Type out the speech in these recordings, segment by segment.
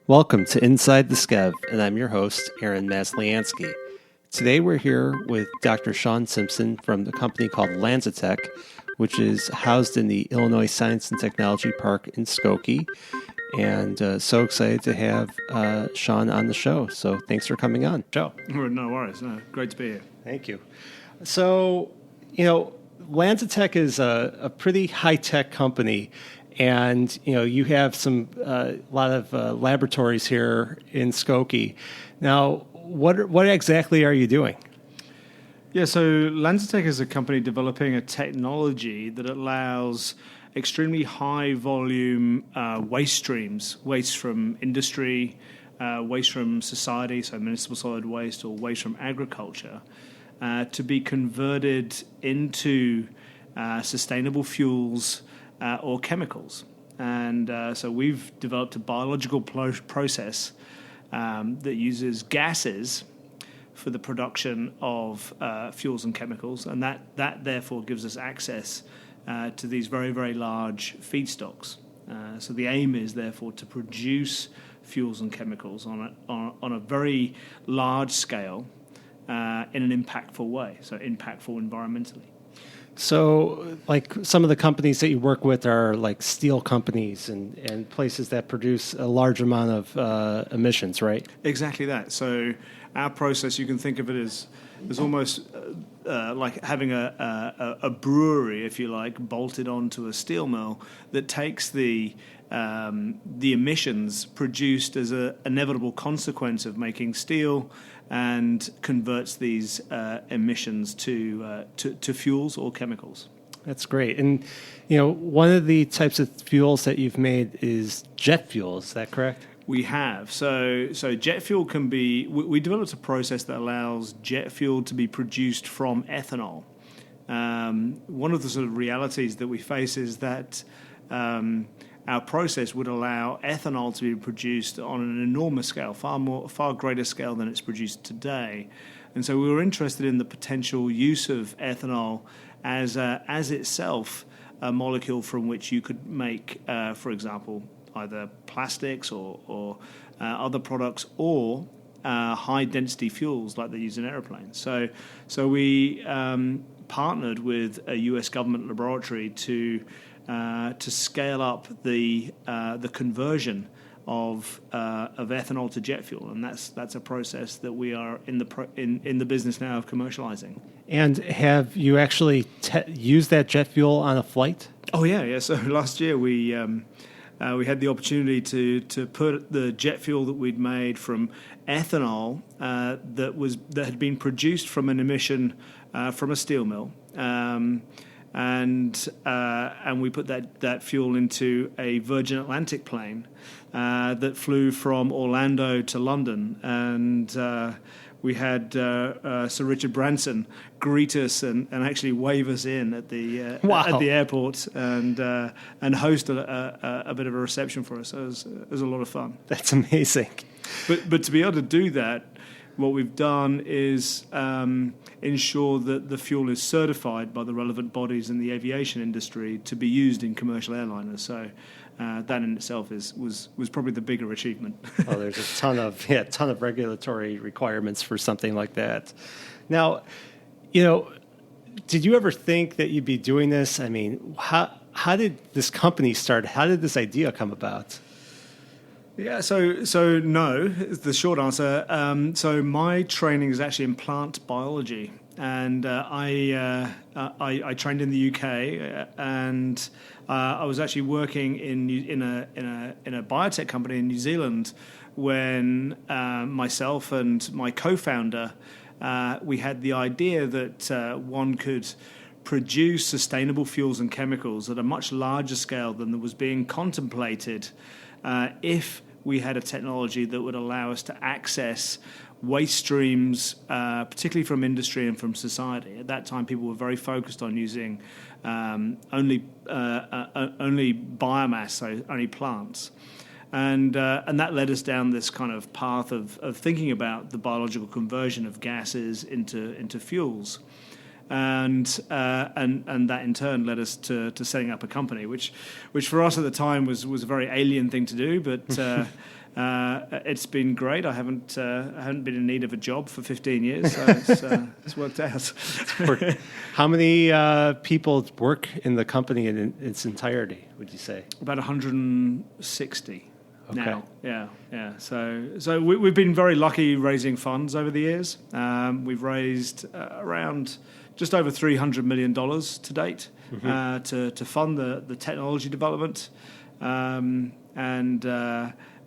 Welcome to Inside the Skev, and I'm your host, Aaron Masliansky. Today we're here with Dr. Sean Simpson from the company called Lanzatech, which is housed in the Illinois Science and Technology Park in Skokie. And so excited to have Sean on the show. So thanks for coming on. No worries. No, great to be here. Thank you. So, Lanzatech is a pretty high-tech company. And, you have a lot of laboratories here in Skokie. Now, what exactly are you doing? Yeah, so Lanzatech is a company developing a technology that allows extremely high volume waste streams, waste from industry, waste from society, so municipal solid waste or waste from agriculture, to be converted into sustainable fuels or chemicals. And so we've developed a biological process that uses gases for the production of fuels and chemicals, and that therefore gives us access to these very, very large feedstocks. So the aim is therefore to produce fuels and chemicals on a very large scale in an impactful way, so impactful environmentally. So, like, some of the companies that you work with are like steel companies and places that produce a large amount of emissions, right? Exactly that. So our process, you can think of it as almost like having a brewery, if you like, bolted onto a steel mill that takes the emissions produced as an inevitable consequence of making steel and converts these emissions to fuels or chemicals. That's great. And, one of the types of fuels that you've made is jet fuel. Is that correct? We have. So jet fuel can be... We developed a process that allows jet fuel to be produced from ethanol. One of the sort of realities that we face is that our process would allow ethanol to be produced on an enormous scale, far greater scale than it's produced today. And so we were interested in the potential use of ethanol as itself a molecule from which you could make, for example, either plastics or other products or high-density fuels like they use in airplanes. So we partnered with a U.S. government laboratory to scale up the conversion of ethanol to jet fuel, and that's a process that we are in the business now of commercializing. And have you actually used that jet fuel on a flight? Oh yeah. So last year we had the opportunity to put the jet fuel that we'd made from ethanol that had been produced from an emission from a steel mill. And we put that fuel into a Virgin Atlantic plane that flew from Orlando to London, and we had Sir Richard Branson greet us and actually wave us in at the airport and host a bit of a reception for us. So it was a lot of fun. That's amazing. But to be able to do that, what we've done is ensure that the fuel is certified by the relevant bodies in the aviation industry to be used in commercial airliners. So that in itself was probably the bigger achievement. Oh, there's a ton of regulatory requirements for something like that. Now, did you ever think that you'd be doing this? I mean, how did this company start? How did this idea come about? Yeah, so no is the short answer. So my training is actually in plant biology, and I trained in the UK, and I was actually working in a biotech company in New Zealand when myself and my co-founder we had the idea that one could produce sustainable fuels and chemicals at a much larger scale than was being contemplated if we had a technology that would allow us to access waste streams, particularly from industry and from society. At that time, people were very focused on using only biomass, so only plants. And that led us down this kind of path of thinking about the biological conversion of gases into fuels. And that in turn led us to setting up a company, which for us at the time was a very alien thing to do, but It's been great. I haven't been in need of a job for 15 years, so it's worked out. How many people work in the company in its entirety, would you say? About 160 Okay. now. Yeah. So we've been very lucky raising funds over the years. We've raised around just over $300 million to date to fund the technology development. And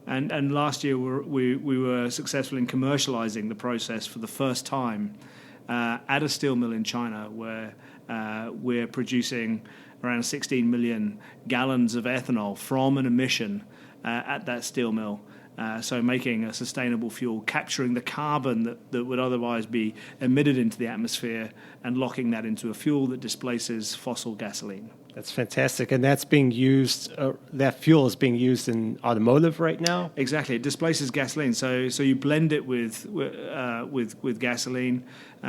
last year we were successful in commercializing the process for the first time at a steel mill in China, where we're producing around 16 million gallons of ethanol from an emission at that steel mill. So making a sustainable fuel, capturing the carbon that would otherwise be emitted into the atmosphere and locking that into a fuel that displaces fossil gasoline. That's fantastic, and that's being used. That fuel is being used in automotive right now. Exactly, it displaces gasoline. So you blend it with gasoline.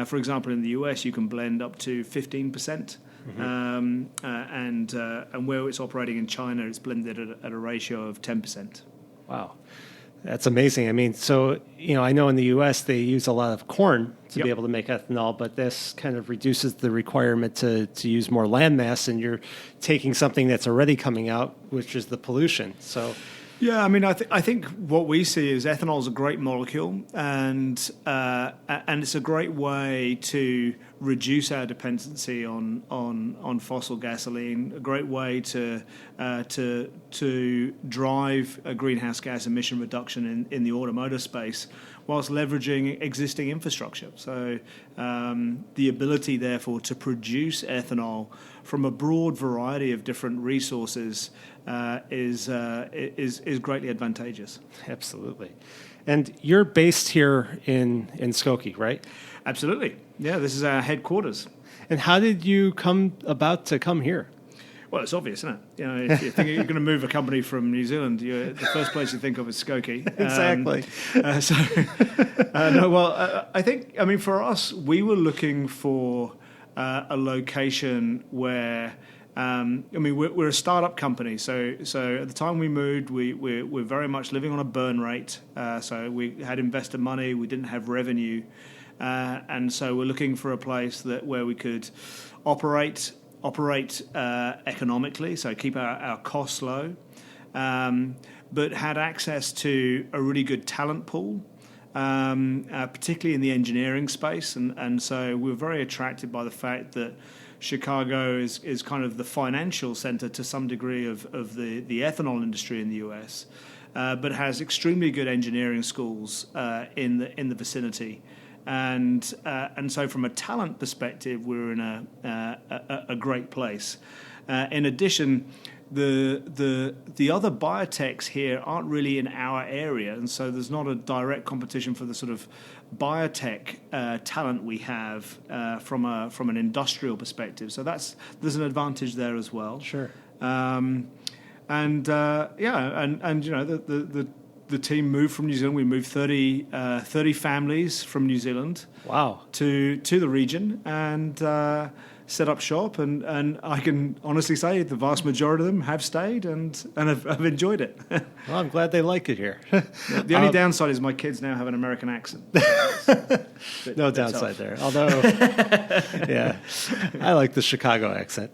For example, in the US, you can blend up to 15%, and where it's operating in China, it's blended at a ratio of 10%. Wow. That's amazing. I mean, so, I know in the U.S. they use a lot of corn to be able to make ethanol, but this kind of reduces the requirement to use more land mass, and you're taking something that's already coming out, which is the pollution. So, yeah, I mean, I think what we see is ethanol is a great molecule, and it's a great way to reduce our dependency on fossil gasoline. A great way to drive a greenhouse gas emission reduction in the automotive space, whilst leveraging existing infrastructure. So the ability, therefore, to produce ethanol from a broad variety of different resources is greatly advantageous. Absolutely. And you're based here in Skokie, right? Absolutely. Yeah, this is our headquarters. And how did you come here? Well, it's obvious, isn't it? If you think you're going to move a company from New Zealand, the first place you think of is Skokie. Exactly. I mean, for us, we were looking for a location where, we're a startup company. So at the time we moved, we're very much living on a burn rate. So we had investor money, we didn't have revenue. And so we're looking for a place where we could operate economically, so keep our costs low, but had access to a really good talent pool, particularly in the engineering space. And so we're very attracted by the fact that Chicago is kind of the financial center to some degree of the ethanol industry in the US, but has extremely good engineering schools in the vicinity. And so from a talent perspective, we're in a great place. In addition, the other biotechs here aren't really in our area, and so there's not a direct competition for the sort of biotech talent we have from an industrial perspective. So there's an advantage there as well. Sure. The team moved from New Zealand. We moved 30 families from New Zealand. Wow. To the region and set up shop. And I can honestly say the vast majority of them have stayed and have enjoyed it. Well, I'm glad they like it here. The only downside is my kids now have an American accent. No downside there. Although, yeah, I like the Chicago accent.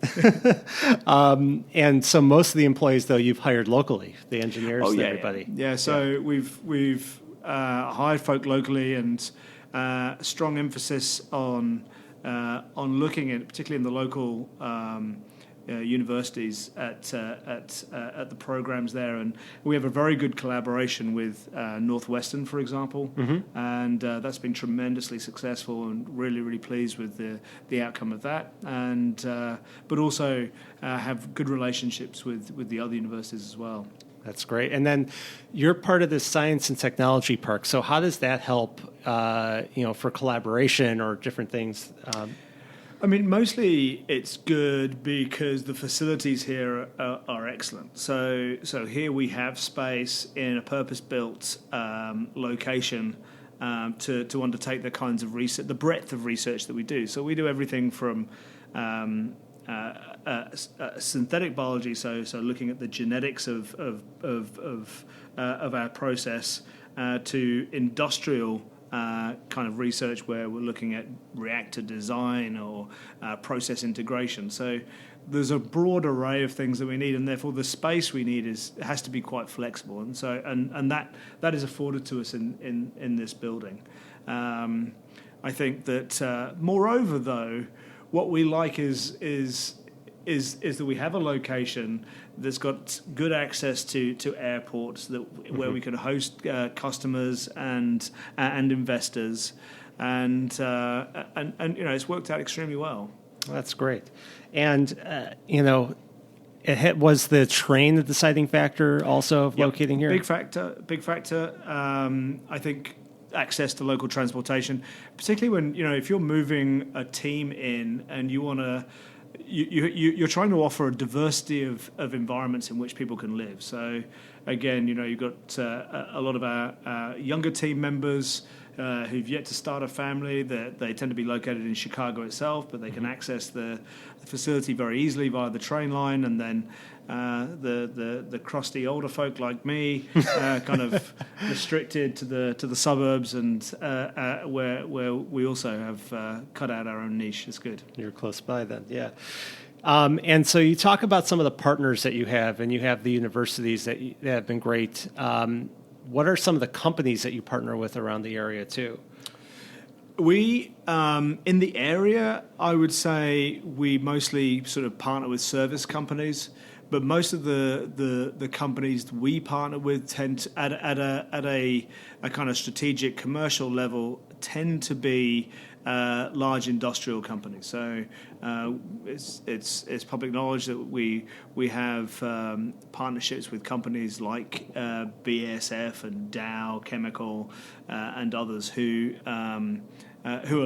And so most of the employees, though, you've hired locally, the engineers and everybody. Yeah, so we've hired folk locally, and strong emphasis on looking at, particularly in the local universities, at the programs there, and we have a very good collaboration with Northwestern, for example, and that's been tremendously successful, and really pleased with the outcome of that, and but also have good relationships with the other universities as well. That's great. And then you're part of the Science and Technology Park. So how does that help, for collaboration or different things? I mean, mostly it's good because the facilities here are excellent. So here we have space in a purpose-built location to undertake the kinds of research, the breadth of research that we do. So we do everything from synthetic biology, so looking at the genetics of of our process to industrial kind of research where we're looking at reactor design or process integration. So there's a broad array of things that we need, and therefore the space we need has to be quite flexible. And so and that is afforded to us in this building. I think that moreover, though, what we like is that we have a location that's got good access to airports where we can host customers and investors, and it's worked out extremely well. That's great. And was the train the deciding factor also of locating here? Big factor. I think access to local transportation, particularly when if you're moving a team in and you want to. You're trying to offer a diversity of environments in which people can live. So, again, you've got a lot of our younger team members who've yet to start a family. They tend to be located in Chicago itself, but they can access the facility very easily via the train line. And then the crusty older folk like me, kind of restricted to the suburbs, and where we also have cut out our own niche. It's good. You're close by then, yeah. And so you talk about some of the partners that you have, and you have the universities that have been great. What are some of the companies that you partner with around the area too? We, in the area, I would say we mostly sort of partner with service companies, but most of the companies we partner with tend to, at a kind of strategic commercial level, tend to be large industrial companies. So it's public knowledge that we have partnerships with companies like BASF and Dow Chemical and others who have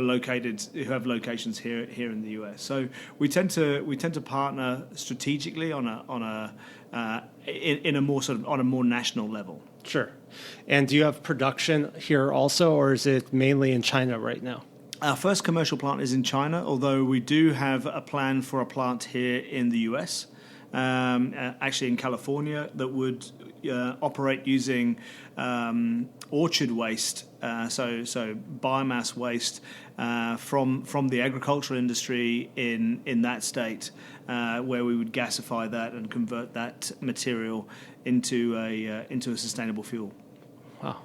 locations here in the US. So we tend to partner strategically on a more national level. Sure. And do you have production here also, or is it mainly in China right now? Our first commercial plant is in China, although we do have a plan for a plant here in the US, actually in California, that would operate using orchard waste, so biomass waste from the agricultural industry in that state, where we would gasify that and convert that material into a sustainable fuel. Wow.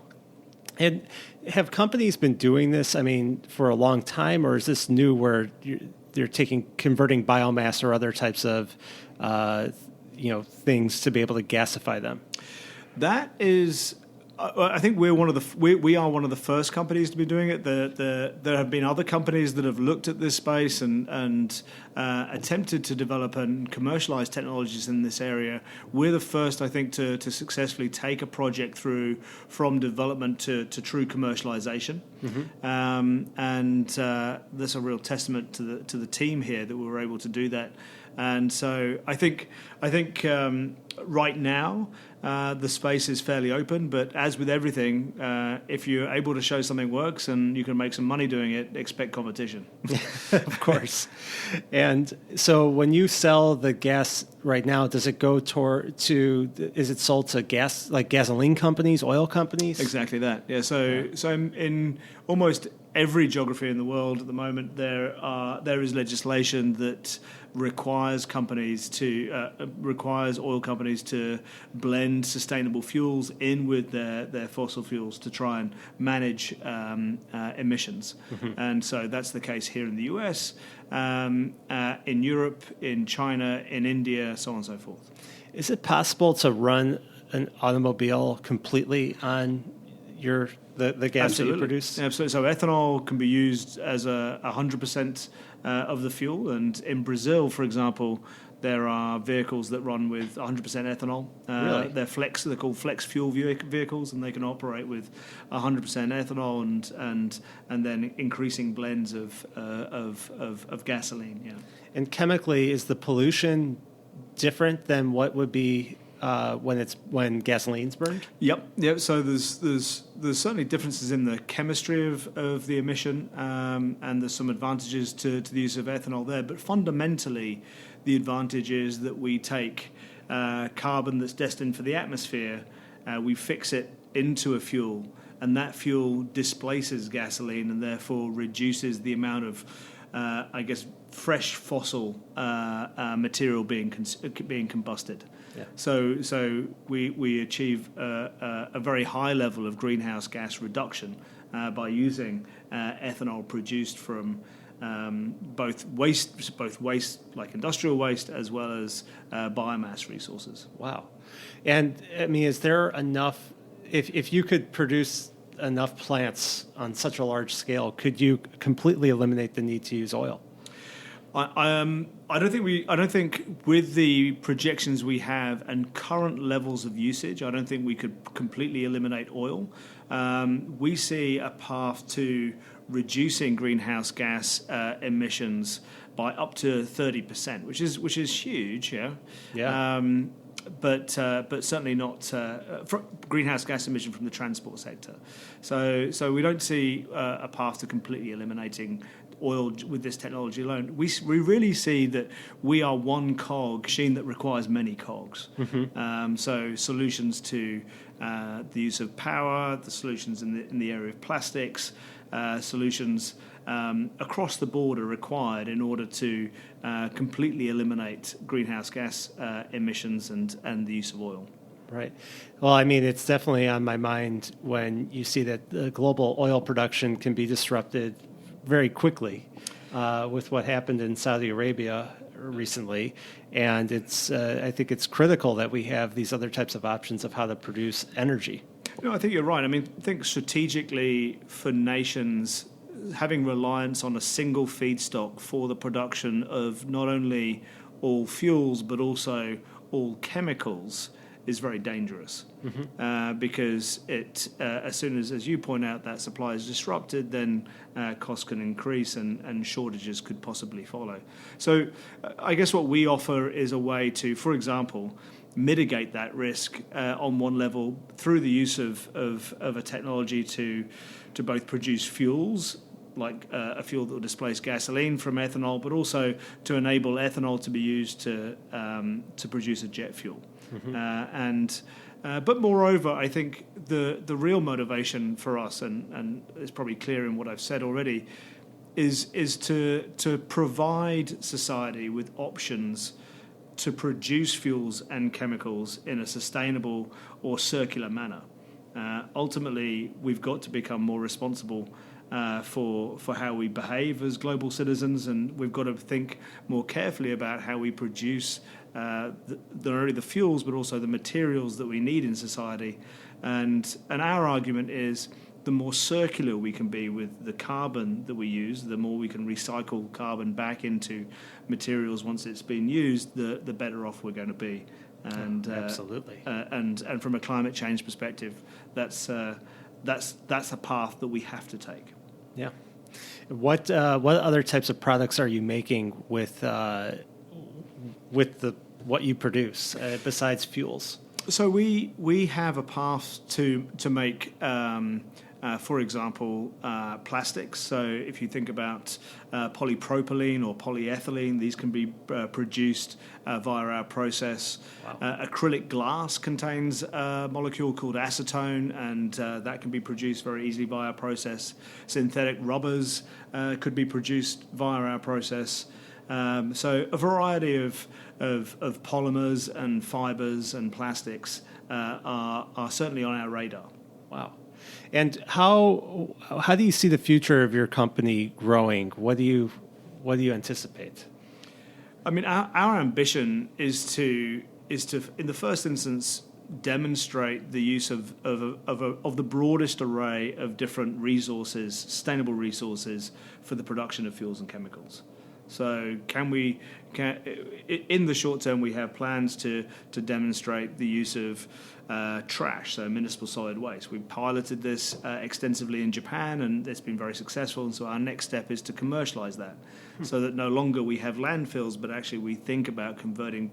And have companies been doing this, for a long time, or is this new where they're converting biomass or other types of things to be able to gasify them? That is, I think we are one of the first companies to be doing it. There have been other companies that have looked at this space and attempted to develop and commercialize technologies in this area. We're the first, I think, to successfully take a project through from development to true commercialization. Mm-hmm. And that's a real testament to the team here that we were able to do that. And so I think right now the space is fairly open, but as with everything, if you're able to show something works and you can make some money doing it, expect competition. Of course. And so when you sell the gas right now, does it go is it sold to gas, like gasoline companies, oil companies? Exactly that. Yeah. So in almost every geography in the world at the moment, there is legislation that requires oil companies to blend sustainable fuels in with their fossil fuels to try and manage emissions. Mm-hmm. And so that's the case here in the US, in Europe, in China, in India, so on and so forth. Is it possible to run an automobile completely on the gas Absolutely. that you produce? Absolutely. So ethanol can be used as 100% of the fuel. And in Brazil, for example, there are vehicles that run with 100% ethanol. Really? They're called flex fuel vehicles, and they can operate with 100% ethanol and then increasing blends of gasoline. Yeah. And chemically, is the pollution different than what would be when gasoline's burned? Yep. So there's certainly differences in the chemistry of the emission, and there's some advantages to the use of ethanol there. But fundamentally, the advantage is that we take carbon that's destined for the atmosphere we fix it into a fuel, and that fuel displaces gasoline and therefore reduces the amount of, fresh fossil material being combusted. Yeah. So we achieve a very high level of greenhouse gas reduction by using ethanol produced from both waste like industrial waste as well as biomass resources. Wow. And I mean, is there enough, if you could produce enough plants on such a large scale, could you completely eliminate the need to use oil? I don't think with the projections we have and current levels of usage, I don't think we could completely eliminate oil. We see a path to reducing greenhouse gas emissions by up to 30%, which is huge. Yeah. But certainly not greenhouse gas emission from the transport sector. So we don't see a path to completely eliminating oil with this technology alone. We really see that we are one machine that requires many cogs. Mm-hmm. So solutions to the use of power, the solutions in the area of plastics, solutions across the board are required in order to completely eliminate greenhouse gas emissions and the use of oil. Right. Well, I mean, it's definitely on my mind when you see that the global oil production can be disrupted very quickly with what happened in Saudi Arabia recently. And I think it's critical that we have these other types of options of how to produce energy. No, I think you're right. I mean, I think strategically for nations, having reliance on a single feedstock for the production of not only all fuels but also all chemicals is very dangerous. Mm-hmm. Because it, as soon as you point out, that supply is disrupted, then costs can increase and shortages could possibly follow. So I guess what we offer is a way to, for example, mitigate that risk on one level through the use of a technology to both produce fuels, like a fuel that will displace gasoline from ethanol, but also to enable ethanol to be used to produce a jet fuel. Mm-hmm. But moreover, I think the real motivation for us, and it's probably clear in what I've said already, is to provide society with options to produce fuels and chemicals in a sustainable or circular manner. Ultimately, we've got to become more responsible for how we behave as global citizens, and we've got to think more carefully about how we produce not only the fuels but also the materials that we need in society. And our argument is the more circular we can be with the carbon that we use, the more we can recycle carbon back into materials once it's been used, the better off we're going to be. And absolutely. And from a climate change perspective, that's a path that we have to take. Yeah. What other types of products are you making with what you produce besides fuels? So we have a path to make, for example, plastics. So if you think about polypropylene or polyethylene, these can be produced via our process. Wow. Acrylic glass contains a molecule called acetone, and that can be produced very easily via our process. Synthetic rubbers could be produced via our process. So a variety of polymers and fibers and plastics are certainly on our radar. Wow. And how do you see the future of your company growing? What do you anticipate? I mean, our ambition is to in the first instance demonstrate the use of the broadest array of different resources, sustainable resources for the production of fuels and chemicals. So in the short term, we have plans to demonstrate the use of trash, so municipal solid waste. We've piloted this extensively in Japan, and it's been very successful. And so our next step is to commercialize that, so that no longer we have landfills, but actually we think about converting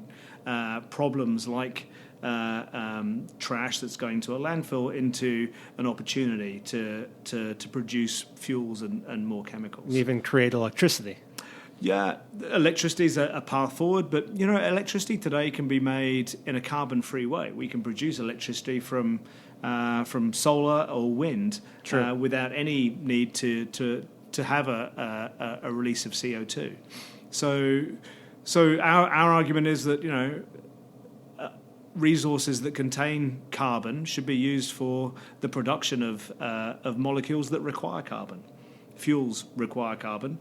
problems like trash that's going to a landfill into an opportunity to produce fuels and more chemicals. And even create electricity. Yeah, electricity is a path forward, but electricity today can be made in a carbon-free way. We can produce electricity from solar or wind without any need to have a release of CO2. So our argument is that resources that contain carbon should be used for the production of molecules that require carbon. Fuels require carbon.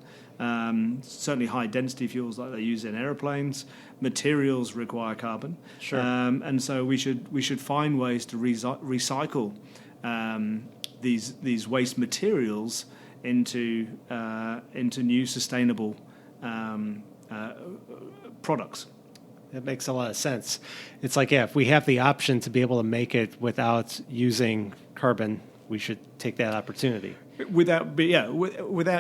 Certainly high-density fuels like they use in aeroplanes. Materials require carbon. Sure. And so we should find ways to recycle these waste materials into new sustainable products. That makes a lot of sense. It's like, if we have the option to be able to make it without using carbon, we should take that opportunity. Without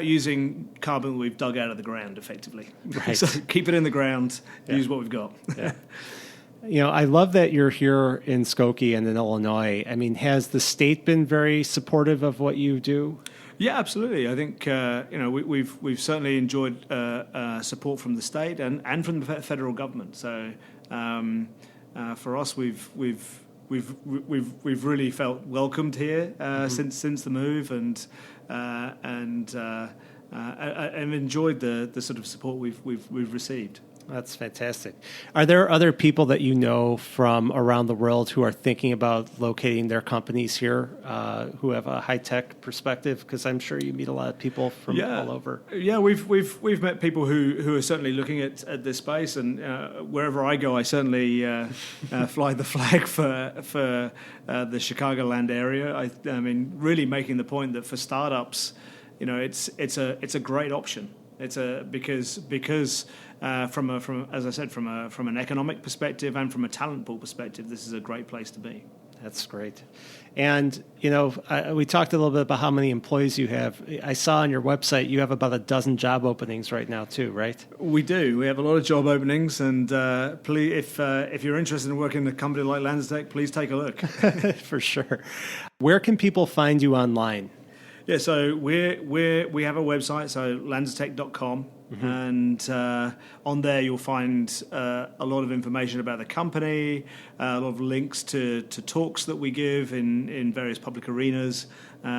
using carbon we've dug out of the ground, effectively. Right. So keep it in the ground, use what we've got. Yeah. I love that you're here in Skokie and in Illinois. I mean, has the state been very supportive of what you do? Yeah, absolutely. I think we've certainly enjoyed support from the state and from the federal government. So for us, we've really felt welcomed here since the move, and enjoyed the sort of support we've received. That's fantastic. Are there other people that you know from around the world who are thinking about locating their companies here, who have a high-tech perspective? Because I'm sure you meet a lot of people from all over. Yeah, we've met people who are certainly looking at this space, and wherever I go, I certainly fly the flag for the Chicagoland area. I mean, really making the point that for startups, it's a great option. It's because from as I said, from an economic perspective and from a talent pool perspective, this is a great place to be. That's great. And we talked a little bit about how many employees you have. I saw on your website you have about a dozen job openings right now too, right? We do. We have a lot of job openings, and please, if you're interested in working in a company like Lanzatech, please take a look. For sure. Where can people find you online? Yeah, so we have a website, so lanzatech.com, and on there you'll find a lot of information about the company, a lot of links to talks that we give in various public arenas,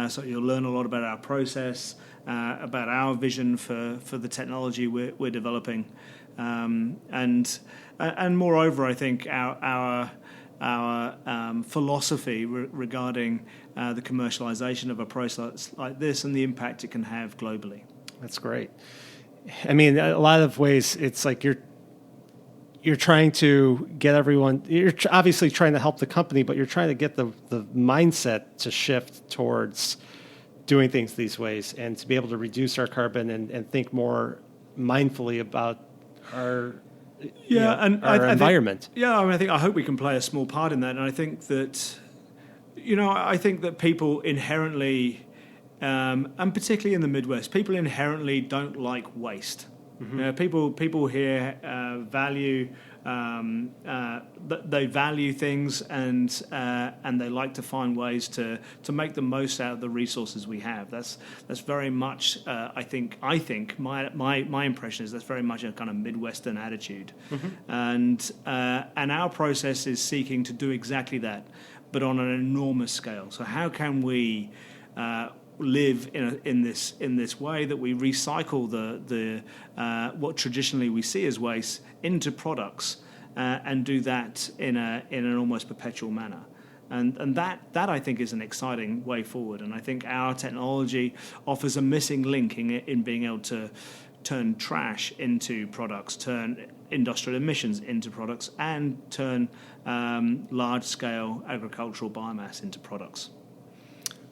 so you'll learn a lot about our process, about our vision for the technology we're developing, and moreover, I think our philosophy regarding the commercialization of a process like this and the impact it can have globally. That's great. I mean, a lot of ways, it's like you're trying to get everyone. You're obviously trying to help the company, but you're trying to get the mindset to shift towards doing things these ways and to be able to reduce our carbon and think more mindfully about our our environment. I hope we can play a small part in that, and I think that people inherently, and particularly in the Midwest, people inherently don't like waste. People here value they value things, and they like to find ways to make the most out of the resources we have. That's very much I think my impression is that's very much a kind of Midwestern attitude, and our process is seeking to do exactly that, but on an enormous scale. So how can we live in this way that we recycle the what traditionally we see as waste into products, and do that in an almost perpetual manner, and that I think is an exciting way forward. And I think our technology offers a missing link in being able to turn trash into products, turn industrial emissions into products, and turn large-scale agricultural biomass into products.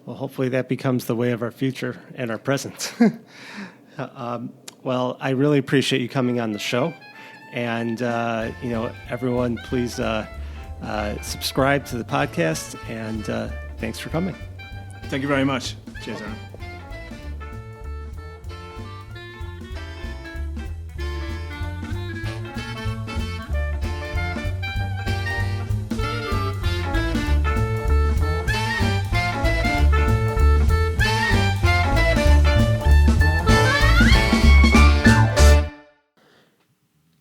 Well, hopefully that becomes the way of our future and our present. Well, I really appreciate you coming on the show. And, everyone, please subscribe to the podcast. And thanks for coming. Thank you very much. Cheers, Aaron.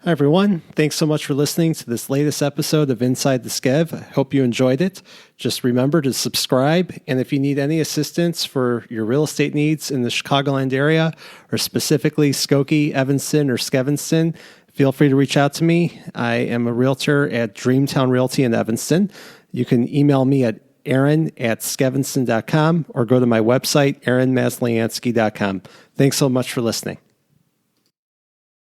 Hi, everyone. Thanks so much for listening to this latest episode of Inside the Skev. I hope you enjoyed it. Just remember to subscribe, and if you need any assistance for your real estate needs in the Chicagoland area, or specifically Skokie, Evanston, or Skevinston, feel free to reach out to me. I am a realtor at Dreamtown Realty in Evanston. You can email me at aaron@skevinston.com or go to my website, aaronmaslyansky.com. Thanks so much for listening.